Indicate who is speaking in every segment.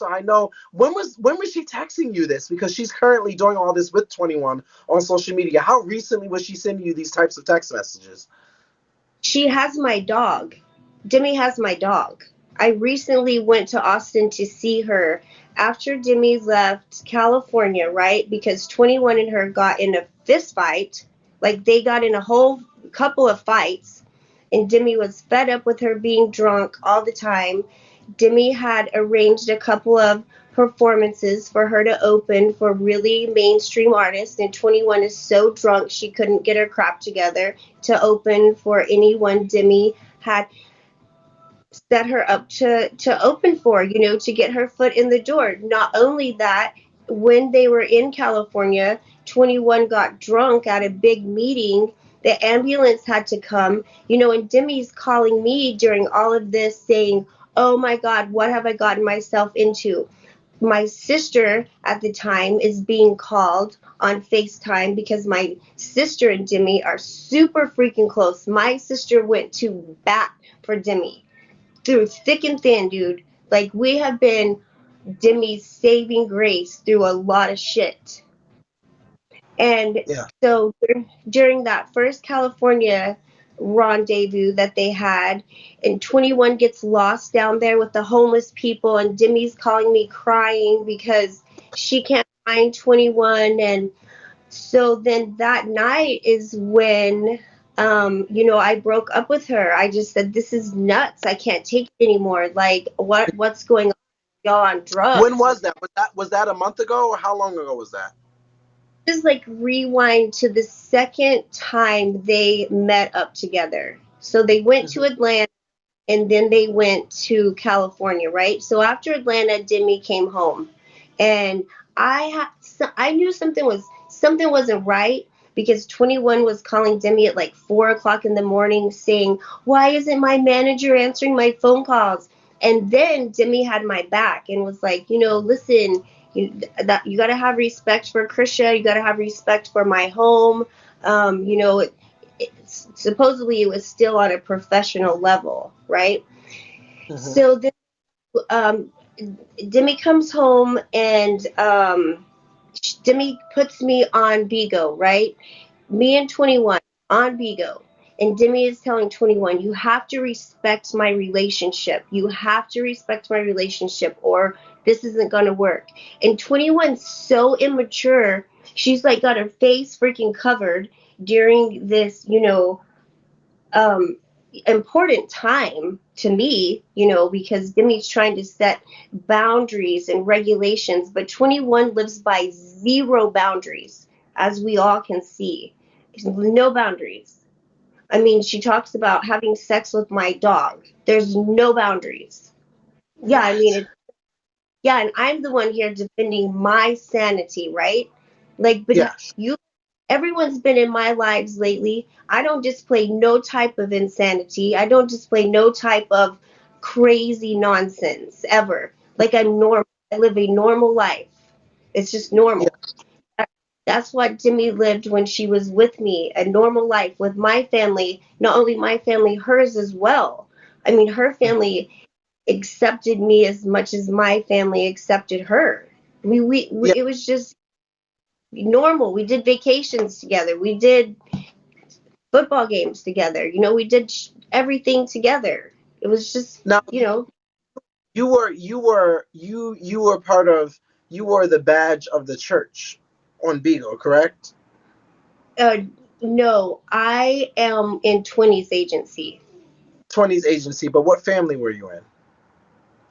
Speaker 1: so I know when was she texting you this? Because she's currently doing all this with 21 on social media. How recently was she sending you these types of text messages?
Speaker 2: She has my dog. Demi has my dog. I recently went to Austin to see her after Demi left California, right? Because 21 and her got in a fist fight. Like they got in a whole couple of fights. And Demi was fed up with her being drunk all the time. Demi had arranged a couple of performances for her to open for really mainstream artists, and 21 is so drunk she couldn't get her crap together to open for anyone Demi had set her up to open for, to get her foot in the door. Not only that, when they were in California, 21 got drunk at a big meeting. The ambulance had to come, and Demi's calling me during all of this saying, "Oh my God, what have I gotten myself into?" My sister at the time is being called on FaceTime because my sister and Demi are super freaking close. My sister went to bat for Demi through thick and thin, dude. Like, we have been Demi's saving grace through a lot of shit. And
Speaker 1: Yeah.
Speaker 2: so during that first California rendezvous that they had, and 21 gets lost down there with the homeless people, and Demi's calling me crying because she can't find 21. And so then that night is when, I broke up with her. I just said, "This is nuts. I can't take it anymore. Like, what's going on? Y'all on
Speaker 1: When
Speaker 2: drugs?"
Speaker 1: was that? Was that a month ago, or how long ago was that?
Speaker 2: Just like rewind to the second time they met up together. So they went to
Speaker 1: Hmm.
Speaker 2: Atlanta and then they went to California, right? So after Atlanta, Demi came home, and I knew something wasn't right because 21 was calling Demi at like 4 o'clock in the morning saying, "Why isn't my manager answering my phone calls?" And then Demi had my back and was like, "Listen, you got to have respect for Krisha. You got to have respect for my home." Supposedly it was still on a professional level, right?
Speaker 1: Hmm.
Speaker 2: So then um, Demi comes home, and Demi puts me on Bigo, right? Me and 21 on Bigo. And Demi is telling 21, "You have to respect my relationship. You have to respect my relationship, or this isn't going to work." And 21's so immature. She's like got her face freaking covered during this, um, important time to me, because Demi's trying to set boundaries and regulations, but 21 lives by zero boundaries, as we all can see. No boundaries. I mean, she talks about having sex with my dog. There's no boundaries. Yeah, I mean,
Speaker 1: What?
Speaker 2: yeah, and I'm the one here defending my sanity, right? Like, but
Speaker 1: Yes.
Speaker 2: you, everyone's been in my lives lately. I don't display no type of insanity. I don't display no type of crazy nonsense ever. Like, I'm normal. I live a normal life. It's just
Speaker 1: Yeah.
Speaker 2: normal. That's what Demi lived when she was with me, a normal life with my family. Not only my family, hers as well. I mean, her family accepted me as much as my family accepted her.
Speaker 1: Yeah.
Speaker 2: It was just normal. We did vacations together. We did football games together. We did everything together. It was just,
Speaker 1: Now you were part of you were the badge of the church on Beagle, correct?
Speaker 2: uh, no, I am in 20s agency.
Speaker 1: 20s agency, but what family were you in?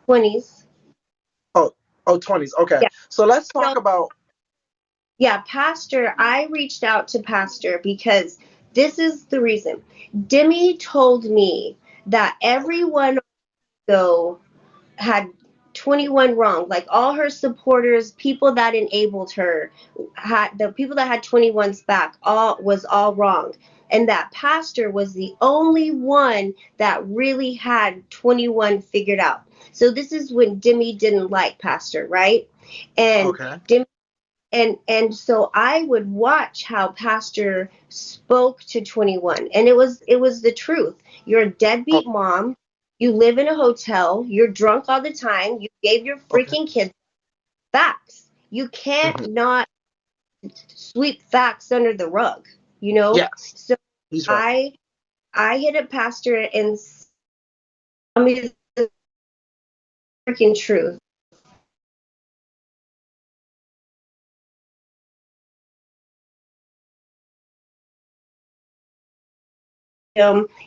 Speaker 2: 20s.
Speaker 1: Oh, oh, 20s. Okay.
Speaker 2: Yeah.
Speaker 1: So let's talk
Speaker 2: No,
Speaker 1: about.
Speaker 2: yeah, Pastor, I reached out to Pastor because this is the reason. Demi told me that everyone go had 21 wrong. Like all her supporters, people that enabled her, had the people that had 21's back, all wrong. And that Pastor was the only one that really had 21 figured out. So this is when Demi didn't like Pastor, right? And
Speaker 1: Okay.
Speaker 2: Demi and so I would watch how Pastor spoke to 21, and it was the truth. You're a
Speaker 1: Oh,
Speaker 2: deadbeat mom. You live in a hotel. You're drunk all the time. You gave your
Speaker 1: Okay.
Speaker 2: freaking kids facts. You can't
Speaker 1: Mhm.
Speaker 2: not sweep facts under the rug, you know?
Speaker 1: Yes,
Speaker 2: So
Speaker 1: he's right.
Speaker 2: I I hit it past her and tell me the freaking truth.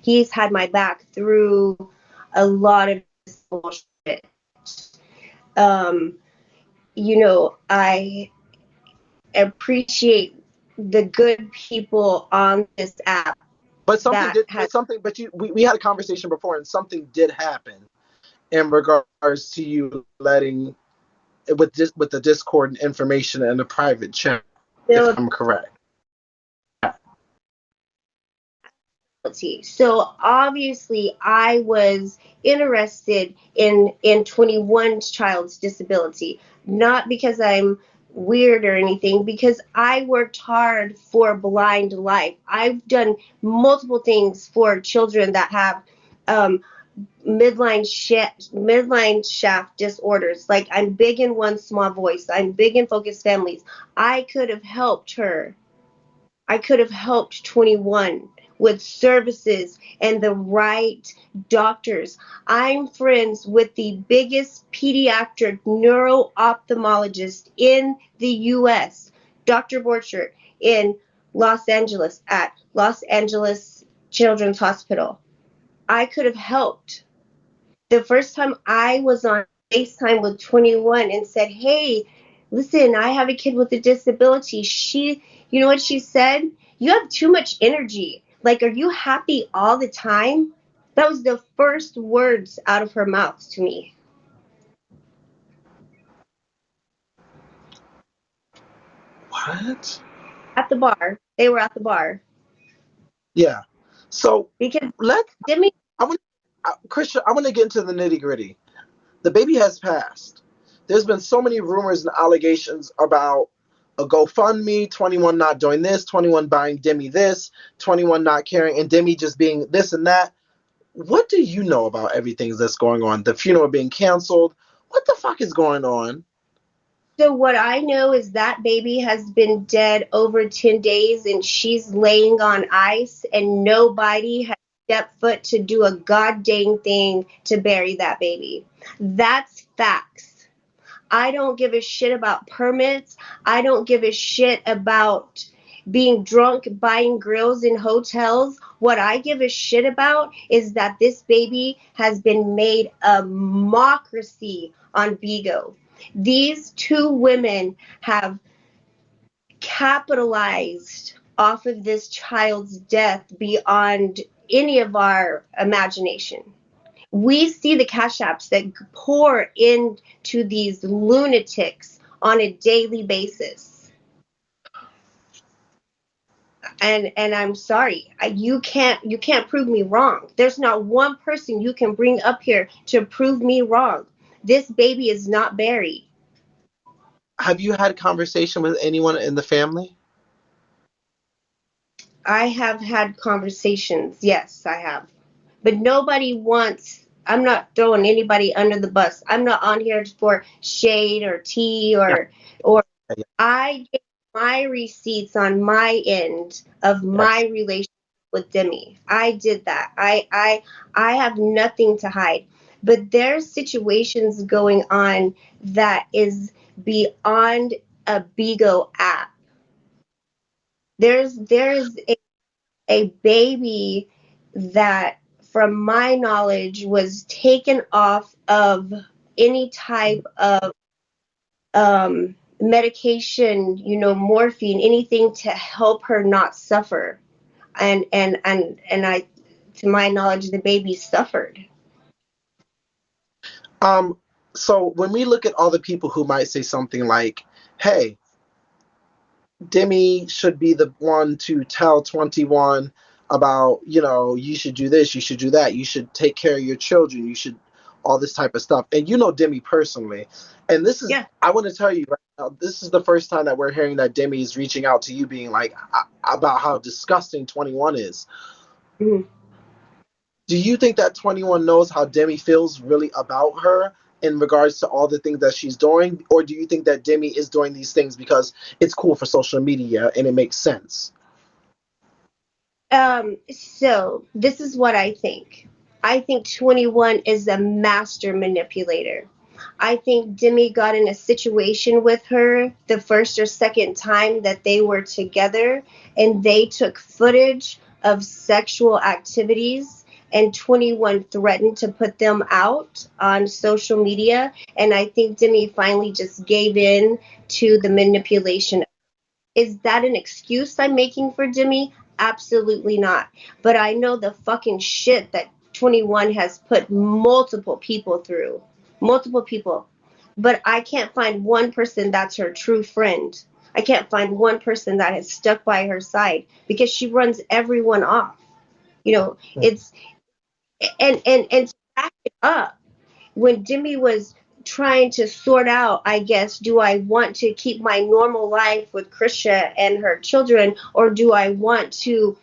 Speaker 2: He's had my back through a lot of bullshit. Um, I appreciate the good people on this app
Speaker 1: But something
Speaker 2: that
Speaker 1: did.
Speaker 2: has
Speaker 1: But something. But we had a conversation before, and something did happen in regards to you letting with the Discord and information and the private chat, if
Speaker 2: built.
Speaker 1: I'm correct.
Speaker 2: So obviously I was interested in 21's child's disability, not because I'm weird or anything, because I worked hard for Blind Life. I've done multiple things for children that have um, midline shaft disorders. Like, I'm big in One Small Voice. I'm big in Focused Families. I could have helped her. I could have helped 21 with services and the right doctors. I'm friends with the biggest pediatric neuro ophthalmologist in the US, Dr. Borchert, in Los Angeles at Los Angeles Children's Hospital. I could have helped. The first time I was on FaceTime with 21 and said, "Hey, listen, I have a kid with a disability." You know what she said? "You have too much energy. Like, are you happy all the time?" That was the first words out of her mouth to me
Speaker 1: What?
Speaker 2: at the bar. They were at the bar
Speaker 1: Yeah. So
Speaker 2: because
Speaker 1: let
Speaker 2: Demi,
Speaker 1: I want Krisha. I want to get into the nitty gritty. The baby has passed. There's been so many rumors and allegations about a GoFundMe, 21 not doing this, 21 buying Demi this, 21 not caring, and Demi just being this and that. What do you know about everything that's going on? The funeral being canceled. What the fuck is going on?
Speaker 2: so what I know is that baby has been dead over 10 days and she's laying on ice and nobody has stepped foot to do a goddamn thing to bury that baby. That's facts. I don't give a shit about permits. I don't give a shit about being drunk, buying grills in hotels. What I give a shit about is that this baby has been made a mockery on Bigo. These two women have capitalized off of this child's death beyond any of our imagination. We see the cash apps that pour into these lunatics on a daily basis. And I'm sorry, you can't prove me wrong. There's not one person you can bring up here to prove me wrong. This baby is not buried.
Speaker 1: Have you had a conversation with anyone in the family?
Speaker 2: I have had conversations. Yes, I have. But nobody wants, I'm not throwing anybody under the bus. I'm not on here for shade or tea
Speaker 1: Yeah.
Speaker 2: or
Speaker 1: Yeah.
Speaker 2: I get my receipts on my end of my
Speaker 1: Yes.
Speaker 2: relationship with Demi. I did that. I have nothing to hide. But there's situations going on that is beyond a Bigo app. There's a baby that, from my knowledge, was taken off of any type of medication, morphine, anything to help her not suffer. And to my knowledge, the baby suffered.
Speaker 1: Um, so when we look at all the people who might say something like, hey, Demi should be the one to tell 21 about, you should do this, you should do that, you should take care of your children, you should all this type of stuff. And you know Demi personally. And this is,
Speaker 2: Yeah.
Speaker 1: I want to tell you right now, this is the first time that we're hearing that Demi is reaching out to you being like about how disgusting 21 is.
Speaker 2: Mhm.
Speaker 1: Do you think that 21 knows how Demi feels really about her in regards to all the things that she's doing? Or do you think that Demi is doing these things because it's cool for social media and it makes sense?
Speaker 2: So this is what I think. I think 21 is a master manipulator. I think Demi got in a situation with her the first or second time that they were together, and they took footage of sexual activities, and 21 threatened to put them out on social media. And I think Demi finally just gave in to the manipulation. Is that an excuse I'm making for Jimmy? Absolutely not. But I know the fucking shit that 21 has put multiple people through. Multiple people. But I can't find one person that's her true friend. I can't find one person that has stuck by her side because she runs everyone off. You know, it's and to back it up, when Jimmy was trying to sort out, I guess, do I want to keep my normal life with Krisha and her children, or do I want to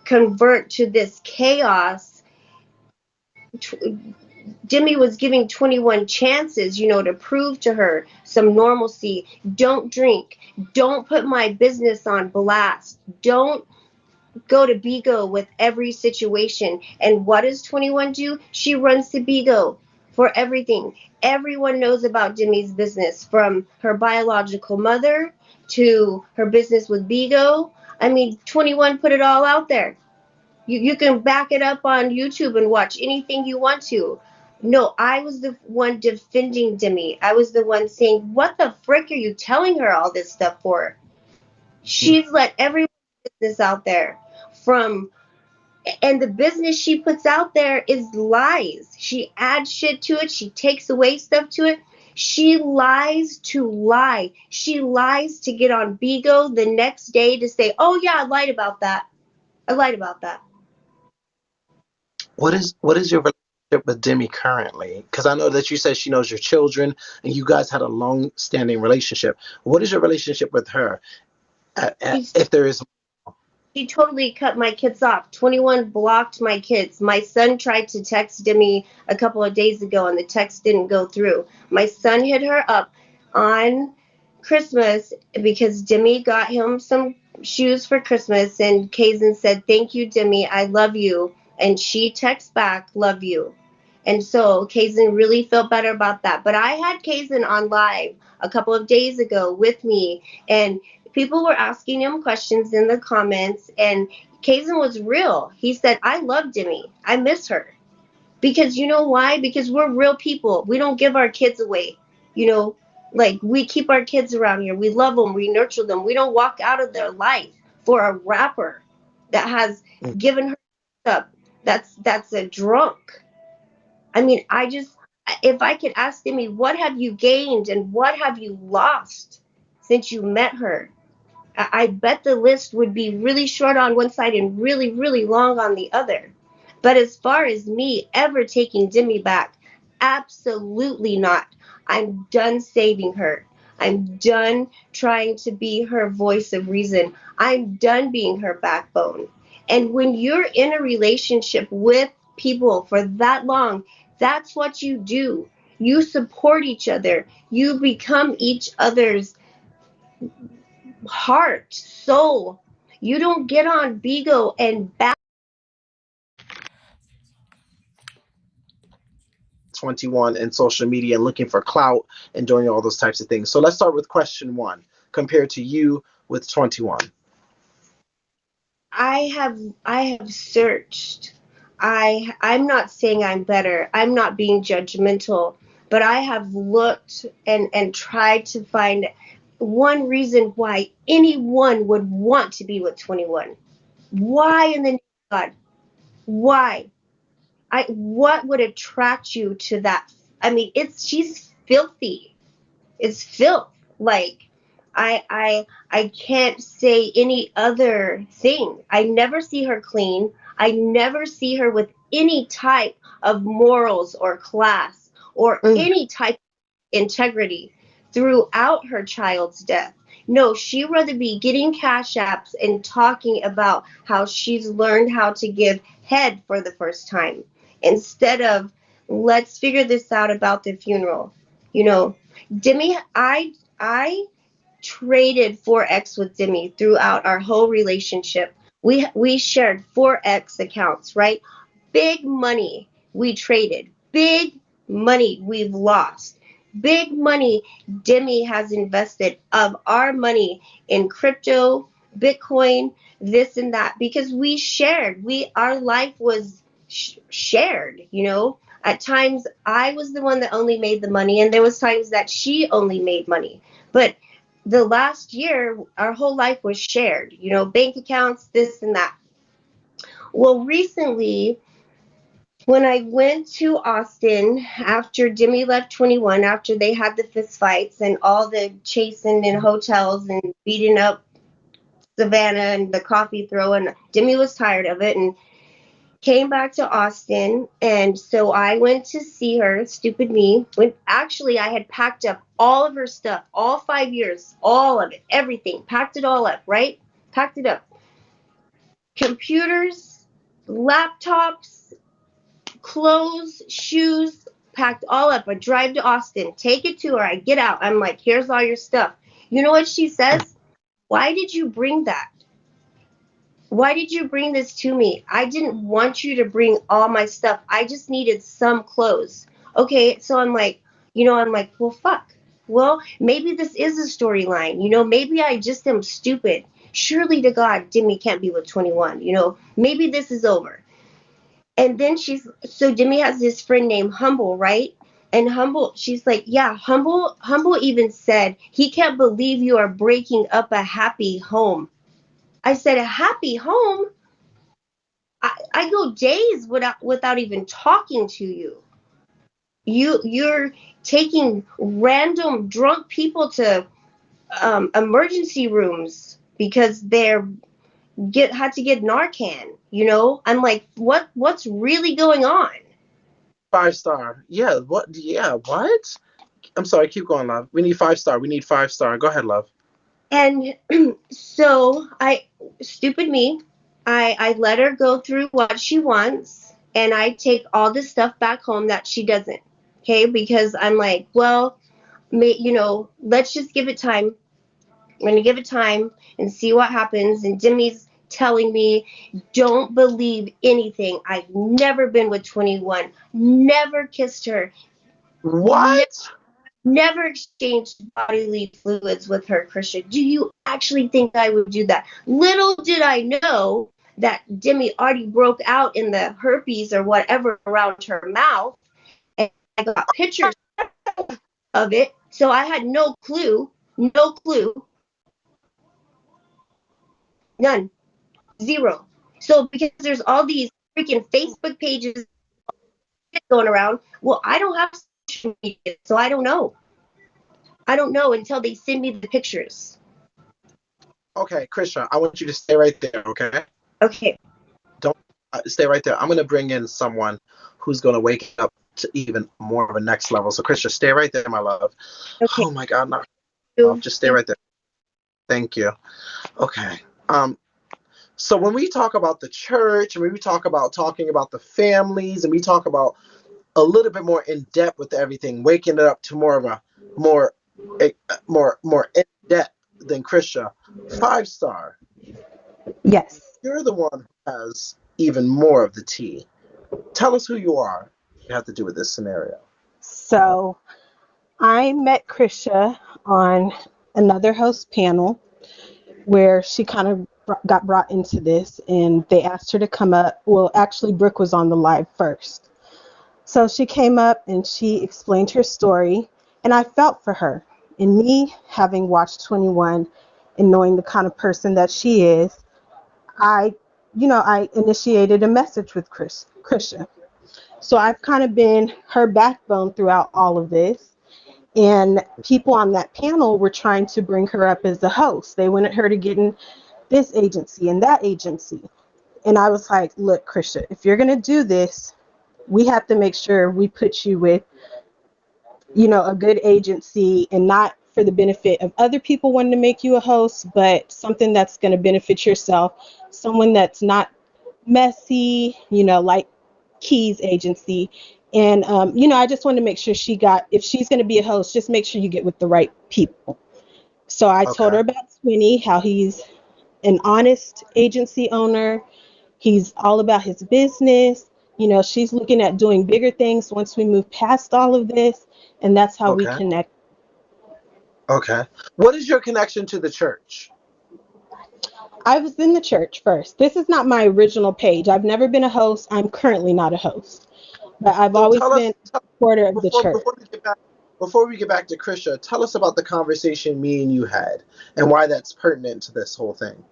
Speaker 2: convert to this chaos? Jimmy was giving 21 chances, to prove to her some normalcy. Don't drink. Don't put my business on blast. Don't go to Bigo with every situation. And what does 21 do? She runs to Bigo for everything. Everyone knows about Demi's business, from her biological mother to her business with Bigo. I mean, 21 put it all out there. You can back it up on YouTube and watch anything you want to. No, I was the one defending Demi. I was the one saying, what the frick are you telling her all this stuff for? She's let every business out there from, and the business she puts out there is lies. She adds shit to it. She takes away stuff to it. She lies to lie. She lies to get on Bigo the next day to say, oh yeah, I lied about that. I lied about that.
Speaker 1: What is your relationship with Demi currently? Because I know that you said she knows your children and you guys had a long-standing relationship. What is your relationship with her?
Speaker 2: She's
Speaker 1: If there is.
Speaker 2: She totally cut my kids off. 21 blocked my kids. My son tried to text Demi a couple of days ago, and the text didn't go through. My son hit her up on Christmas because Demi got him some shoes for Christmas, and Kazan said, thank you, Demi. I love you. And she texts back, love you. And so Kazan really felt better about that. But I had Kazan on live a couple of days ago with me, and people were asking him questions in the comments, and Kazan was real. He said, I love Demi. I miss her. Because you know why? Because we're real people. We don't give our kids away. You know, like, we keep our kids around here. We love them. We nurture them. We don't walk out of their life for a rapper that has given her up. That's a drunk. I mean, if I could ask Demi, what have you gained and what have you lost since you met her? I bet the list would be really short on one side and really, really long on the other. But as far as me ever taking Demi back, absolutely not. I'm done saving her. I'm done trying to be her voice of reason. I'm done being her backbone. And when you're in a relationship with people for that long, that's what you do. You support each other. You become each other's heart, soul. You don't get on Bigo and back.
Speaker 1: 21 and social media and looking for clout and doing all those types of things. So let's start with question one compared to you with 21.
Speaker 2: I have searched. I'm not saying I'm better. I'm not being judgmental, but I have looked and tried to find one reason why anyone would want to be with 21. Why in the name of God? Why? What would attract you to that? I mean, she's filthy. It's filth. Like, I can't say any other thing. I never see her clean. I never see her with any type of morals or class or
Speaker 1: Mm.
Speaker 2: any type of integrity. throughout her child's death. No, she'd rather be getting cash apps and talking about how she's learned how to give head for the first time instead of let's figure this out about the funeral. You know, Demi, I traded 4x with Demi throughout our whole relationship. We shared 4x accounts, right? Big money we traded. Big money we've lost. Big money Demi has invested of our money in crypto, Bitcoin, this and that because we shared. Our life was shared, you know. At times I was the one that only made the money and there was times that she only made money. But the last year our whole life was shared, you know, bank accounts, this and that. Well, recently when I went to Austin after Demi left 21, after they had the fist fights and all the chasing in hotels and beating up Savannah and the coffee throw, and Demi was tired of it and came back to Austin. And so I went to see her, stupid me. When actually I had packed up all of her stuff, all 5 years, all of it, everything, packed it all up, right? Packed it up. Computers, laptops, clothes, shoes, packed all up. I drive to Austin, take it to her. I get out. I'm like, here's all your stuff. You know what she says? Why did you bring that? Why did you bring this to me? I didn't want you to bring all my stuff. I just needed some clothes. Okay, so I'm like, well, fuck. Well, maybe this is a storyline. You know, maybe I just am stupid. Surely to God, Demi can't be with 21. You know, maybe this is over. And then so Demi has this friend named Humble, right? And Humble, she's like, yeah, Humble even said he can't believe you are breaking up a happy home. I said, a happy home? I go days without even talking to you. You're taking random drunk people to emergency rooms because they're had to get Narcan. You know, I'm like, what's really going on?
Speaker 1: 5 star. Yeah, what? Yeah, what? I'm sorry, keep going, love. We need 5 star. We need 5 star. Go ahead, love.
Speaker 2: And so stupid me, I let her go through what she wants, and I take all the stuff back home that she doesn't. Okay, because I'm like, well, you know, let's just give it time. I'm gonna give it time and see what happens. And Demi's telling me, don't believe anything. I've never been with 21, never kissed her,
Speaker 1: What?
Speaker 2: never exchanged bodily fluids with her, Krisha. Do you actually think I would do that? Little did I know that Demi already broke out in the herpes or whatever around her mouth, and I got pictures of it. So I had no clue, none, zero. So because there's all these freaking Facebook pages going around, well, I don't have social media, so I don't know. I don't know until they send me the pictures.
Speaker 1: Okay, Krisha, I want you to stay right there, okay?
Speaker 2: Okay.
Speaker 1: Don't stay right there. I'm going to bring in someone who's going to wake up to even more of a next level. So, Krisha, stay right there, my love.
Speaker 2: Okay.
Speaker 1: Oh my God, not love. Just stay right there. Thank you. Okay. So when we talk about the church, and when we talk about talking about the families, and we talk about a little bit more in depth with everything, waking it up to more of a more in depth than Krisha. 5 star.
Speaker 3: Yes.
Speaker 1: You're the one who has even more of the tea. Tell us who you are. You have to do with this scenario.
Speaker 3: So I met Krisha on another host panel where she kind of got brought into this, and they asked her to come up. Well, actually, Brooke was on the live first. So she came up and she explained her story, and I felt for her. And me, having watched 21 and knowing the kind of person that she is, I initiated a message with Krisha. So I've kind of been her backbone throughout all of this. And people on that panel were trying to bring her up as the host. They wanted her to get in this agency and that agency. And I was like, look, Krisha, if you're going to do this, we have to make sure we put you with, a good agency and not for the benefit of other people wanting to make you a host, but something that's going to benefit yourself, someone that's not messy, like Key's agency. And, I just wanted to make sure if she's going to be a host, just make sure you get with the right people. So I told
Speaker 1: Okay.
Speaker 3: her about Sweeney, how he's an honest agency owner. He's all about his business. She's looking at doing bigger things once we move past all of this. And that's how we
Speaker 1: Okay.
Speaker 3: connect.
Speaker 1: Okay. What is your connection to the church?
Speaker 3: I was in the church first. This is not my original page. I've never been a host. I'm currently not a host. But I've
Speaker 1: So
Speaker 3: always been a supporter of the
Speaker 1: before
Speaker 3: church.
Speaker 1: before we get back to Krisha, tell us about the conversation me and you had and why that's pertinent to this whole thing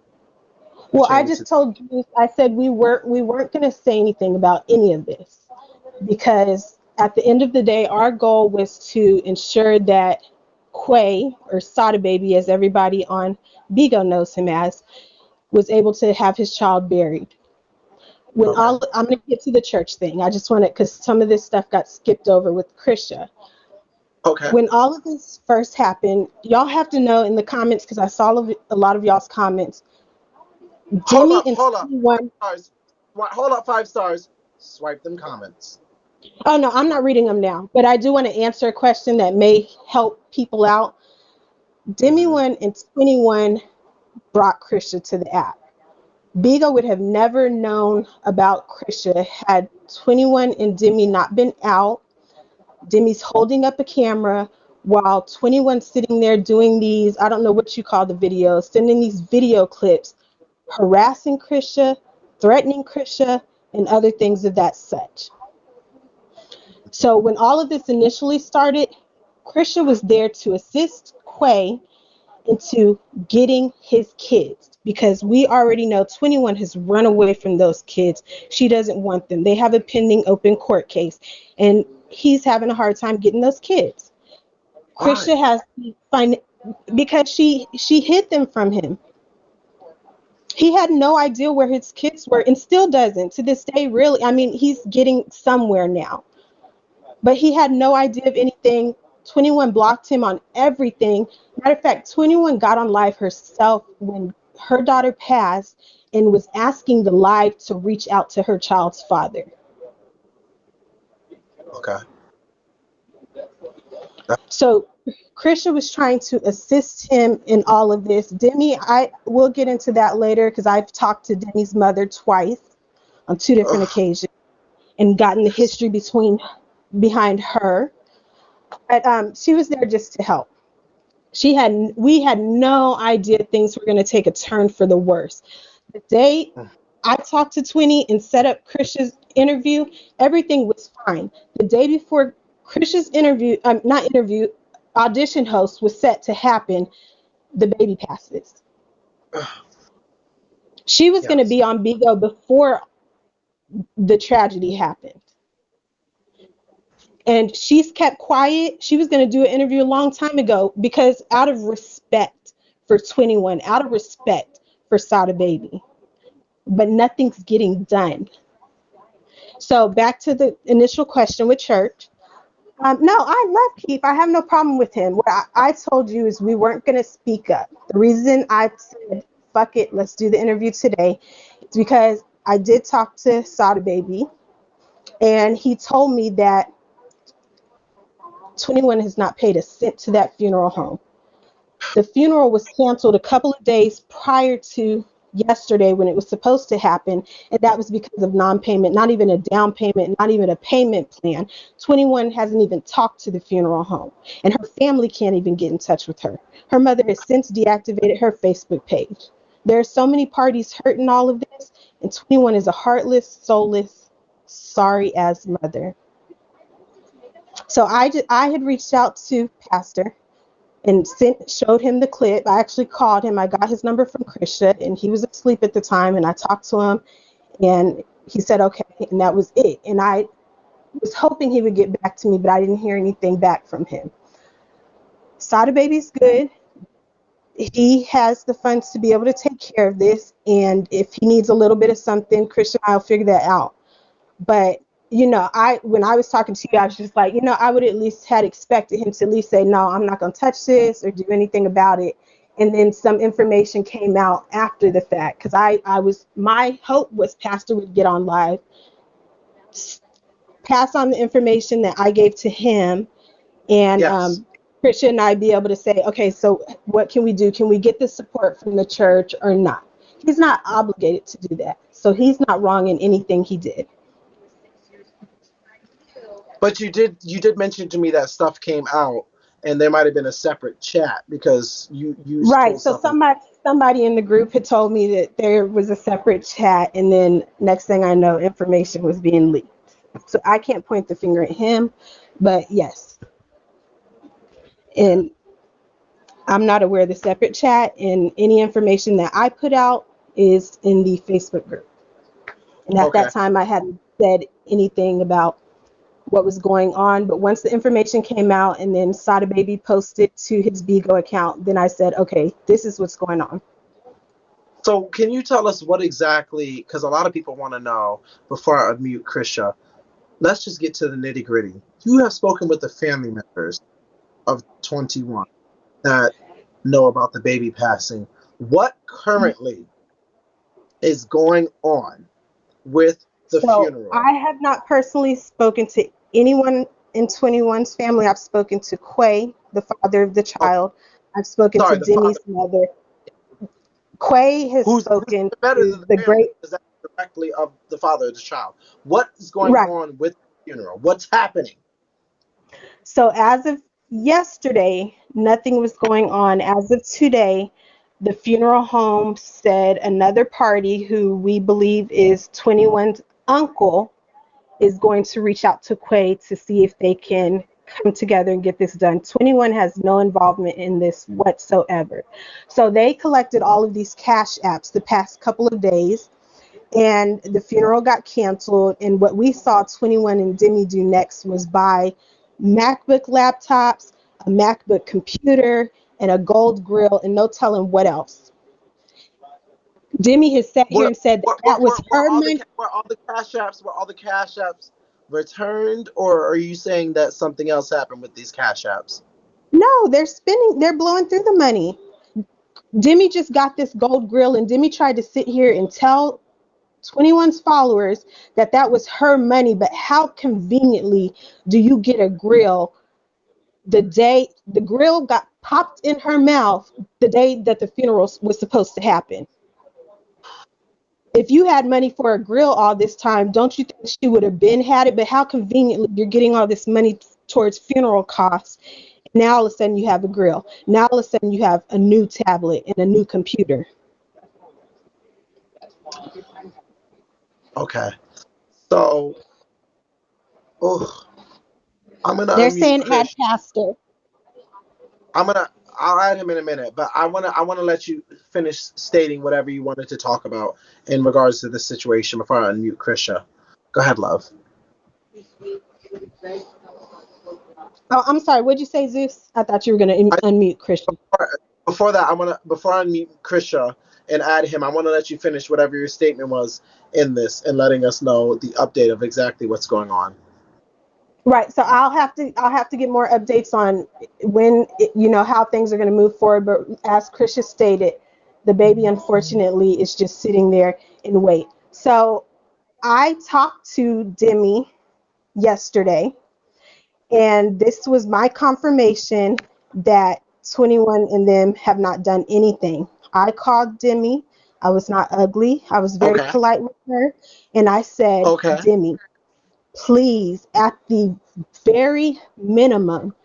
Speaker 3: Well, I
Speaker 1: pertaining to.
Speaker 3: just told you, I said we weren't going to say anything about any of this because at the end of the day, our goal was to ensure that Quay, or Sada Baby, as everybody on Bigo knows him as, was able to have his child buried.
Speaker 1: Okay.
Speaker 3: I'm going to get to the church thing. I just want to, because some of this stuff got skipped over with Krisha.
Speaker 1: Okay.
Speaker 3: When all of this first happened, y'all have to know in the comments, because I saw a lot of y'all's comments.
Speaker 1: Hold
Speaker 3: Demi
Speaker 1: up.
Speaker 3: and
Speaker 1: Hold up.
Speaker 3: 21.
Speaker 1: 5 stars. Hold up. 5 stars. Swipe them comments.
Speaker 3: Oh no, I'm not
Speaker 1: Swipe.
Speaker 3: reading them now, but I do want to answer a question that may help people out. Demi
Speaker 1: Hmm.
Speaker 3: 1 and 21 brought Krisha to the app. Bigo would have never known about Krisha had 21 and Demi not been out. Demi's holding up a camera while 21 sitting there doing these, I don't know what you call the videos, sending these video clips, harassing Krisha, threatening Krisha, and other things of that such. So when all of this initially started, Krisha was there to assist Quay into getting his kids, because we already know 21 has run away from those kids. She doesn't want them. They have a pending open court case, and he's having a hard time getting those kids.
Speaker 1: Why?
Speaker 3: Krisha has to find, because she hid them from him. He had no idea where his kids were, and still doesn't to this day, really. I mean, he's getting somewhere now, but he had no idea of anything. 21 blocked him on everything. Matter of fact, 21 got on live herself when her daughter passed and was asking the live to reach out to her child's father.
Speaker 1: Okay.
Speaker 3: So Krisha was trying to assist him in all of this. Demi, I will get into that later, because I've talked to Demi's mother twice on two different
Speaker 1: Ugh.
Speaker 3: occasions and gotten the history behind her. But she was there just to help. We had no idea things were going to take a turn for the worse. The day I talked to Twinny and set up Krisha's interview, everything was fine. The day before Krisha's not interview, audition host was set to happen, the baby passes.
Speaker 1: Ugh.
Speaker 3: She was going to
Speaker 1: Yes.
Speaker 3: be on Bigo before the tragedy happened. And she's kept quiet. She was going to do an interview a long time ago, because out of respect for 21, out of respect for Sada Baby, but nothing's getting done. So back to the initial question with church. No, I love Keith. I have no problem with him. What I told you is we weren't going to speak up. The reason I said, fuck it, let's do the interview today, is because I did talk to Sada Baby, and he told me that 21 has not paid a cent to that funeral home. The funeral was canceled a couple of days prior to yesterday when it was supposed to happen, and that was because of non-payment, not even a down payment, not even a payment plan. 21 hasn't even talked to the funeral home, and her family can't even get in touch with her. Her mother has since deactivated her Facebook page. There are so many parties hurt in all of this, and 21 is a heartless, soulless, sorry as mother. So I had reached out to Pastor and showed him the clip. I actually called him. I got his number from Krisha, and he was asleep at the time, and I talked to him, and he said okay, and that was it. And I was hoping he would get back to me, but I didn't hear anything back from him. Sada Baby's good. He has the funds to be able to take care of this, and if he needs a little bit of something, Krisha and I will figure that out. But when I was talking to you, I was just like, I would at least had expected him to at least say, no, I'm not going to touch this or do anything about it. And then some information came out after the fact, because my hope was Pastor would get on live, pass on the information that I gave to him, and
Speaker 1: Yes.
Speaker 3: Krisha and I be able to say, okay, so what can we do? Can we get the support from the church or not? He's not obligated to do that. So he's not wrong in anything he did.
Speaker 1: But you did mention to me that stuff came out and there might have been a separate chat because you
Speaker 3: Right.
Speaker 1: told
Speaker 3: So
Speaker 1: something.
Speaker 3: somebody in the group had told me that there was a separate chat, and then next thing I know, information was being leaked. So I can't point the finger at him, but yes. And I'm not aware of the separate chat, and any information that I put out is in the Facebook group. And at
Speaker 1: Okay.
Speaker 3: that time, I hadn't said anything about what was going on. But once the information came out and then Sada Baby posted to his Bigo account, then I said, okay, this is what's going on.
Speaker 1: So can you tell us what exactly, because a lot of people want to know before I unmute Krisha, let's just get to the nitty gritty. You have spoken with the family members of 21 that know about the baby passing. What currently is going on with the
Speaker 3: So
Speaker 1: funeral?
Speaker 3: I have not personally spoken to anyone in 21's family. I've spoken to Quay, the father of the
Speaker 1: Oh,
Speaker 3: child. I've spoken to
Speaker 1: sorry, the father.
Speaker 3: Demi's mother. Quay has
Speaker 1: Who's
Speaker 3: spoken
Speaker 1: better
Speaker 3: to
Speaker 1: than the
Speaker 3: the
Speaker 1: family?
Speaker 3: great,
Speaker 1: Is that directly of the father of the child? What is going
Speaker 3: right.
Speaker 1: on with the funeral? What's happening?
Speaker 3: So as of yesterday, nothing was going on. As of today, the funeral home said another party who we believe is 21's uncle is going to reach out to Quay to see if they can come together and get this done. 21 has no involvement in this whatsoever. So they collected all of these cash apps the past couple of days, and the funeral got canceled. And what we saw 21 and Demi do next was buy MacBook laptops, a MacBook computer, and a gold grill, and no telling what else. Demi has sat here
Speaker 1: Were
Speaker 3: and said that
Speaker 1: were,
Speaker 3: that
Speaker 1: were,
Speaker 3: was
Speaker 1: were, were
Speaker 3: her
Speaker 1: all the
Speaker 3: money.
Speaker 1: ca- were all the cash apps returned, or are you saying that something else happened with these cash apps?
Speaker 3: No, they're blowing through the money. Demi just got this gold grill, and Demi tried to sit here and tell 21's followers that that was her money. But how conveniently do you get a grill the day the grill got popped in her mouth, the day that the funeral was supposed to happen? If you had money for a grill all this time, don't you think she would have been had it? But how conveniently you're getting all this money towards funeral costs. Now all of a sudden you have a grill. Now all of a sudden you have a new tablet and a new computer.
Speaker 1: Okay. So, oh, I'm gonna
Speaker 3: They're
Speaker 1: unmute
Speaker 3: saying add
Speaker 1: Chris.
Speaker 3: pastor.
Speaker 1: I'm gonna I'll add him in a minute, but I wanna let you finish stating whatever you wanted to talk about in regards to this situation before I unmute Krisha. Go ahead, love.
Speaker 3: Oh, I'm sorry. What'd you say, Zeus? I thought you were going to
Speaker 1: I,
Speaker 3: unmute Christian.
Speaker 1: before that, before I unmute Krisha and add him, I wanna let you finish whatever your statement was in this and letting us know the update of exactly what's going on.
Speaker 3: Right. So I'll have to get more updates on how things are going to move forward. But as Krisha stated, the baby unfortunately is just sitting there in wait. So I talked to Demi yesterday, and this was my confirmation that 21 and them have not done anything. I called Demi. I was not ugly. I was very
Speaker 1: Okay.
Speaker 3: polite with her. And I said,
Speaker 1: Okay.
Speaker 3: Demi, please, at the very minimum,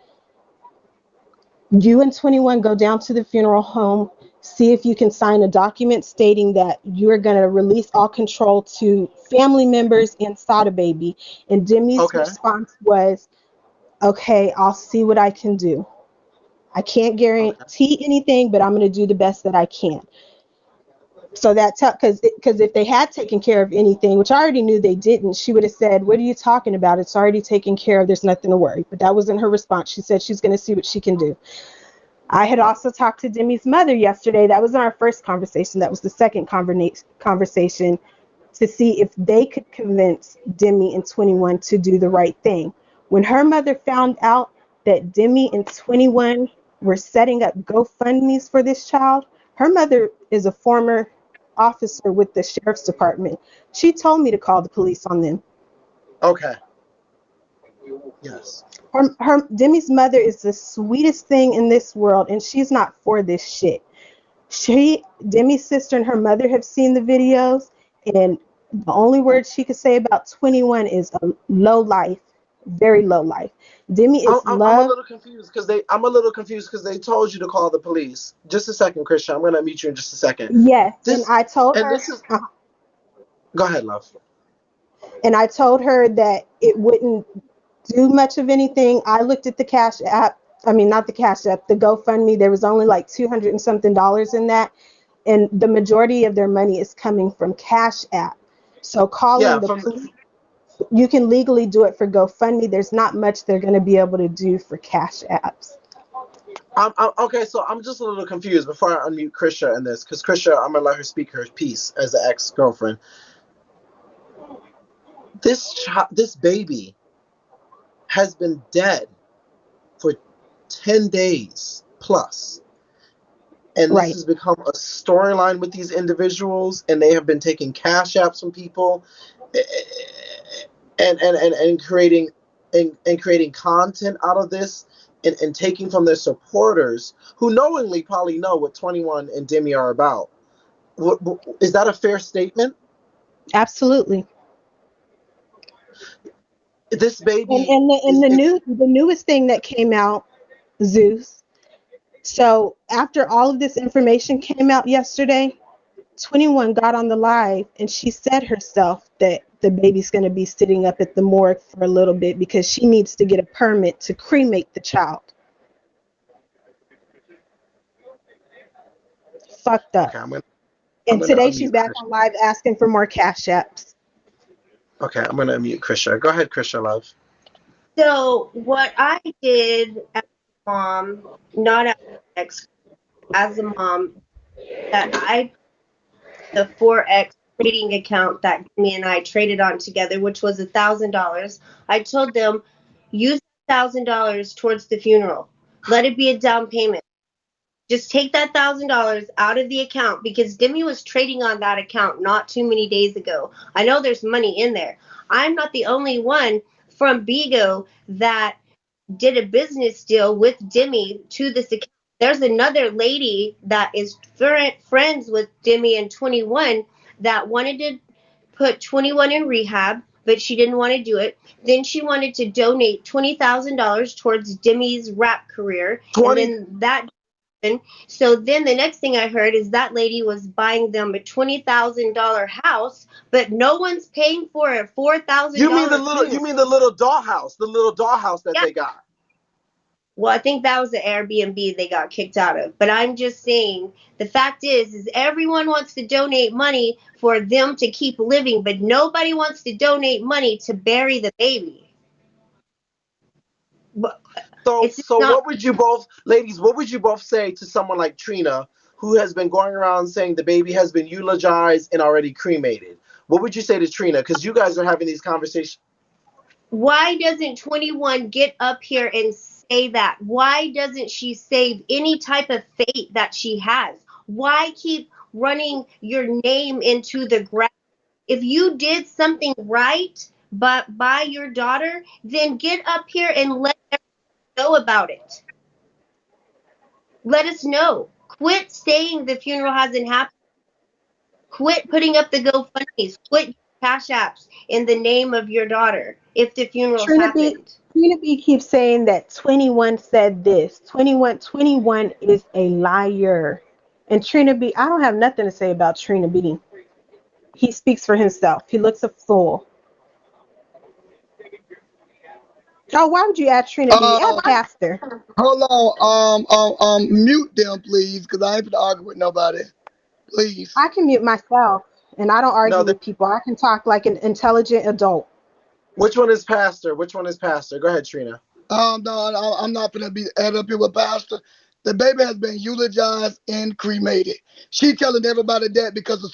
Speaker 3: you and 21 go down to the funeral home, see if you can sign a document stating that you're going to release all control to family members and Sada Baby. And Demi's
Speaker 1: Okay.
Speaker 3: response was, okay, I'll see what I can do. I can't
Speaker 1: Okay.
Speaker 3: guarantee anything, but I'm going to do the best that I can. So that's because if they had taken care of anything, which I already knew they didn't, she would have said, "What are you talking about? It's already taken care of. There's nothing to worry." But that wasn't her response. She said she's going to see what she can do. I had also talked to Demi's mother yesterday. That was our first conversation. That was the second conversation. to see if they could convince Demi and 21 to do the right thing. When her mother found out that Demi and 21 were setting up GoFundMe's for this child, her mother is a former officer with the sheriff's department. She told me to call the police on them.
Speaker 1: Okay. Yes.
Speaker 3: Demi's mother is the sweetest thing in this world, and she's not for this shit. Demi's sister and her mother have seen the videos, and the only word she could say about 21 is a low life, very low life. Demi is
Speaker 1: I'm a
Speaker 3: love.
Speaker 1: little confused because they told you to call the police. Just a second, Krisha. I'm gonna meet you in just a second.
Speaker 3: Yes, and
Speaker 1: This
Speaker 3: I told
Speaker 1: and
Speaker 3: her.
Speaker 1: this is. Go ahead, love.
Speaker 3: And I told her that it wouldn't do much of anything. I looked at the Cash App. I mean, not the Cash App, the GoFundMe. There was only like $200 and something in that. And the majority of their money is coming from Cash App. So
Speaker 1: Yeah,
Speaker 3: calling the
Speaker 1: from.
Speaker 3: police, you can legally do it for GoFundMe. There's not much they're going to be able to do for Cash Apps.
Speaker 1: Okay, so I'm just a little confused before I unmute Krisha in this, because Krisha, I'm gonna let her speak her piece as an ex-girlfriend. This baby has been dead for 10 days plus. And this
Speaker 3: Right.
Speaker 1: has become a storyline with these individuals, and they have been taking cash apps from people and creating content out of this and taking from their supporters who knowingly probably know what 21 and Demi are about. Is that a fair statement?
Speaker 3: Absolutely.
Speaker 1: This
Speaker 3: And
Speaker 1: baby
Speaker 3: and the and
Speaker 1: is,
Speaker 3: the
Speaker 1: is
Speaker 3: new the newest thing that came out, Zeus. So after all of this information came out yesterday, 21 got on the live and she said herself that the baby's going to be sitting up at the morgue for a little bit because she needs to get a permit to cremate the child. Fucked up.
Speaker 1: okay. I'm
Speaker 3: And
Speaker 1: gonna
Speaker 3: today she's
Speaker 1: unmute
Speaker 3: back
Speaker 1: Krisha.
Speaker 3: on live asking for more cash apps.
Speaker 1: Okay, I'm gonna unmute Krisha. Go ahead, Krisha, love.
Speaker 2: So what I did as a mom, not as an ex, as a mom, that I the 4x trading account that me and I traded on together, which was $1,000. I told them use $1,000 towards the funeral. Let it be a down payment. Just take that $1,000 out of the account because Demi was trading on that account not too many days ago. I know there's money in there. I'm not the only one from Bigo that did a business deal with Demi to this account. There's another lady that is friends with Demi and 21 that wanted to put 21 in rehab, but she didn't want to do it. Then she wanted to donate $20,000 towards Demi's rap career, and
Speaker 1: 20.
Speaker 2: then that. So then the next thing I heard is that lady was buying them a $20,000 house, but no one's paying for a $4,000
Speaker 1: You
Speaker 2: funeral.
Speaker 1: mean the little dollhouse that
Speaker 2: Yeah.
Speaker 1: they got.
Speaker 2: Well, I think that was the Airbnb they got kicked out of. But I'm just saying, the fact is everyone wants to donate money for them to keep living, but nobody wants to donate money to bury the baby. But it's just
Speaker 1: So
Speaker 2: not.
Speaker 1: what would you both, ladies, what would you both say to someone like Trina, who has been going around saying the baby has been eulogized and already cremated? What would you say to Trina? Because you guys are having these conversations.
Speaker 2: Why doesn't 21 get up here and say that? Why doesn't she save any type of fate that she has? Why keep running your name into the ground? If you did something right but by your daughter, then get up here and let us know about it. Let us know. Quit saying the funeral hasn't happened. Quit putting up the GoFundMe's. Quit cash apps in the name of your daughter if the funeral's
Speaker 3: Trina B,
Speaker 2: happened.
Speaker 3: Trina B keeps saying that 21 said this. 21 is a liar. And Trina B, I don't have nothing to say about Trina B. He speaks for himself. He looks a fool. Oh, why would you add Trina B? Add
Speaker 4: Um,
Speaker 3: Pastor.
Speaker 4: Hold on. Mute them, please, because I ain't gonna argue with nobody. Please.
Speaker 3: I can mute myself, and I don't
Speaker 1: No,
Speaker 3: argue with people. I can talk like an intelligent adult.
Speaker 1: which one is Pastor? Which one is Pastor? Go ahead, Trina.
Speaker 4: No, I'm not gonna be head up here with Pastor. The baby has been eulogized and cremated. She telling everybody that because of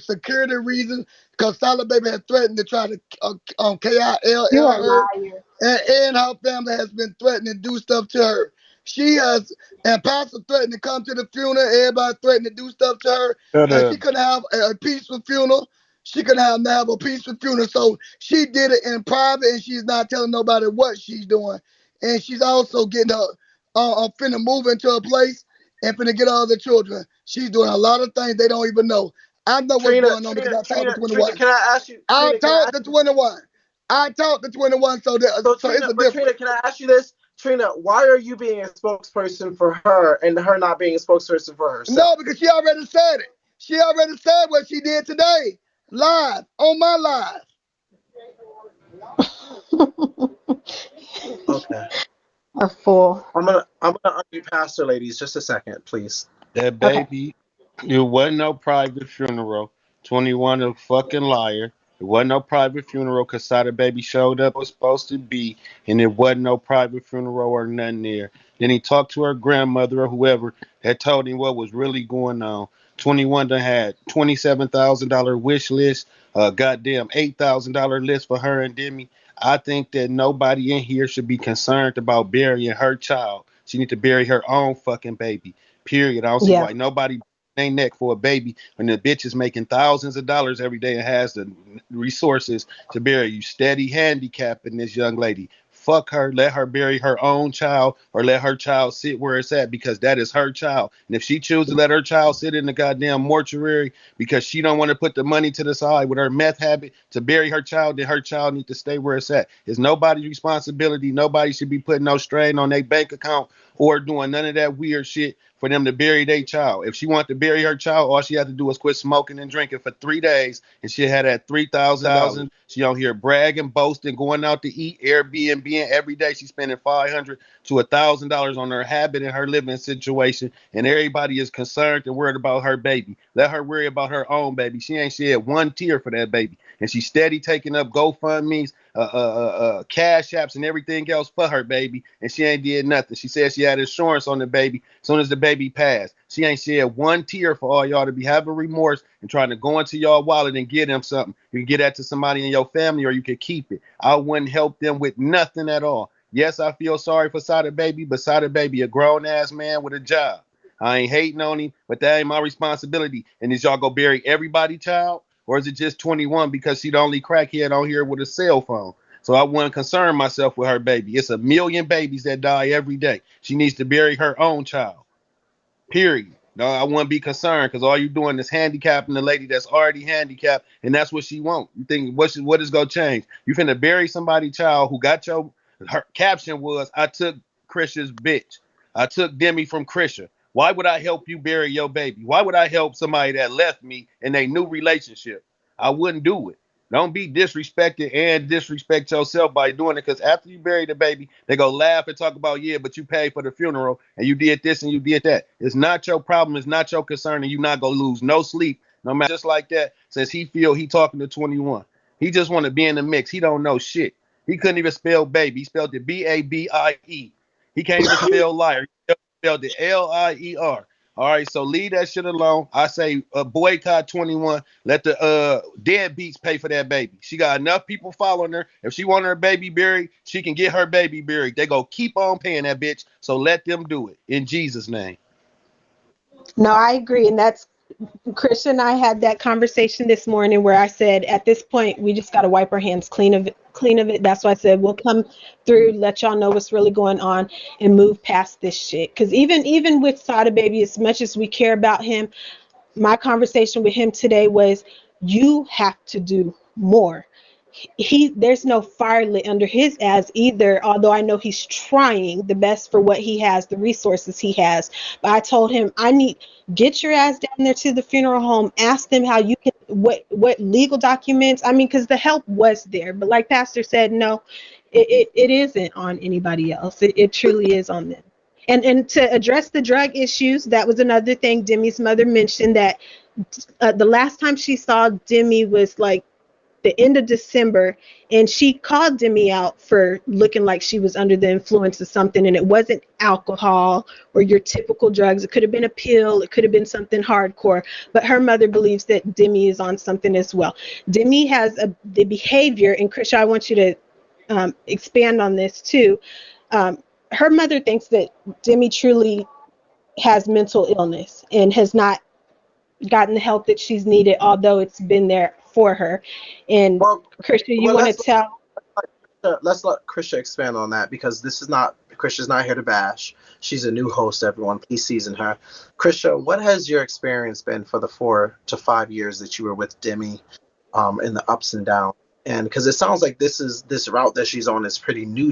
Speaker 4: security reasons, because Solid Baby has threatened to try to KILL
Speaker 3: You're a
Speaker 4: her,
Speaker 3: liar.
Speaker 4: and her family has been threatening to do stuff to her. She has, and Pastor threatened to come to the funeral. Everybody threatened to do stuff to her,
Speaker 5: Shut
Speaker 4: and
Speaker 5: up.
Speaker 4: she couldn't have a peaceful funeral. She couldn't have a peaceful funeral. So she did it in private, and she's not telling nobody what she's doing. And she's also getting her finna move into a place and finna get all the children. She's doing a lot of things they don't even know. I know what's
Speaker 1: Trina,
Speaker 4: going on because
Speaker 1: Trina,
Speaker 4: I talked to
Speaker 1: Trina, Trina,
Speaker 4: 21.
Speaker 1: can I ask you,
Speaker 4: I
Speaker 1: Trina, can I
Speaker 4: talked
Speaker 1: ask
Speaker 4: to
Speaker 1: you,
Speaker 4: 21. I talked to 21, so
Speaker 1: so
Speaker 4: so it's
Speaker 1: Trina,
Speaker 4: a
Speaker 1: but
Speaker 4: difference.
Speaker 1: Trina, can I ask you this? Trina, why are you being a spokesperson for her and her not being a spokesperson for
Speaker 4: No,
Speaker 1: herself?
Speaker 4: because she already said it. She already said what she did today, live on my live.
Speaker 1: Okay.
Speaker 3: A fool.
Speaker 1: I'm gonna argue pastor ladies just a second, please.
Speaker 5: That
Speaker 3: Okay.
Speaker 5: baby, it wasn't no private funeral. 21 a fucking liar. It wasn't no private funeral because Sada Baby showed up was supposed to be, and it wasn't no private funeral or nothing there. Then he talked to her grandmother or whoever that told him what was really going on. 21 done had $27,000 wish list, goddamn $8,000 list for her and Demi. I think that nobody in here should be concerned about burying her child. She need to bury her own fucking baby. Period. I don't see
Speaker 3: Yeah.
Speaker 5: why nobody ain't neck for a baby when the bitch is making thousands of dollars every day and has the resources to bury you. Steady handicapping this young lady. Fuck her. Let her bury her own child or let her child sit where it's at because that is her child. And if she chooses to let her child sit in the goddamn mortuary because she don't want to put the money to the side with her meth habit to bury her child, then her child need to stay where it's at. It's nobody's responsibility. Nobody should be putting no strain on their bank account or doing none of that weird shit for them to bury their child. If she wanted to bury her child, all she had to do was quit smoking and drinking for 3 days, and she had that $3,000. She on here bragging, boasting, going out to eat, Airbnb, and every day she's spending $500 to $1,000 on her habit and her living situation, and everybody is concerned and worried about her baby. Let her worry about her own baby. She ain't shed one tear for that baby, and she's steady taking up GoFundMe's, cash apps and everything else for her baby, and she ain't did nothing. She said she had insurance on the baby. As soon as the baby passed, she ain't shed one tear for all y'all to be having remorse and trying to go into y'all wallet and get them something. You can get that to somebody in your family, or you can keep it. I wouldn't help them with nothing at all. Yes, I feel sorry for Sada Baby, but Sada Baby a grown ass man with a job. I ain't hating on him, but that ain't my responsibility. And is y'all go bury everybody child? Or is it just 21 because she the only crackhead on here with a cell phone? So I wouldn't concern myself with her baby. It's a million babies that die every day. She needs to bury her own child. Period. No, I wouldn't be concerned because all you're doing is handicapping the lady that's already handicapped, and that's what she want. You think what is gonna change? You finna bury somebody's child who got your her caption was I took Krisha's bitch. I took Demi from Krisha. Why would I help you bury your baby? Why would I help somebody that left me in a new relationship? I wouldn't do it. Don't be disrespected and disrespect yourself by doing it. Because after you bury the baby, they go laugh and talk about, yeah, but you paid for the funeral and you did this and you did that. It's not your problem. It's not your concern, and you're not gonna lose no sleep, no matter just like that. Since he feel he talking to 21, he just want to be in the mix. He don't know shit. He couldn't even spell baby. He spelled it Babie. He can't even spell liar. He spelled it Lier. All right, so leave that shit alone. I say boycott 21. Let the deadbeats pay for that baby. She got enough people following her. If she want her baby buried, she can get her baby buried. They go keep on paying that bitch. So let them do it in Jesus' name.
Speaker 3: No, I agree. And that's Krisha and I had that conversation this morning where I said, at this point, we just got to wipe our hands clean of it. That's why I said we'll come through, let y'all know what's really going on, and move past this shit. Because even with Sada Baby, as much as we care about him, my conversation with him today was, you have to do more. There's no fire lit under his ass either, although I know he's trying the best for what he has, the resources he has. But I told him, get your ass down there to the funeral home, ask them how you can, what legal documents, I mean, because the help was there, but like Pastor said, no, it isn't on anybody else. It truly is on them. And to address the drug issues, that was another thing Demi's mother mentioned, that the last time she saw Demi was like the end of December, and she called Demi out for looking like she was under the influence of something, and it wasn't alcohol or your typical drugs. It could have been a pill, it could have been something hardcore, but her mother believes that Demi is on something as well. Demi has the behavior, and Krisha, I want you to expand on this too. Her mother thinks that Demi truly has mental illness and has not gotten the help that she's needed, although it's been there for her. And
Speaker 1: Well,
Speaker 3: Krisha, you
Speaker 1: well,
Speaker 3: want to tell?
Speaker 1: let's let Krisha expand on that, because this is not Krisha's not here to bash. She's a new host. Everyone, please season her. Krisha, what has your experience been for the 4 to 5 years that you were with Demi, in the ups and downs? And because it sounds like this route that she's on is pretty new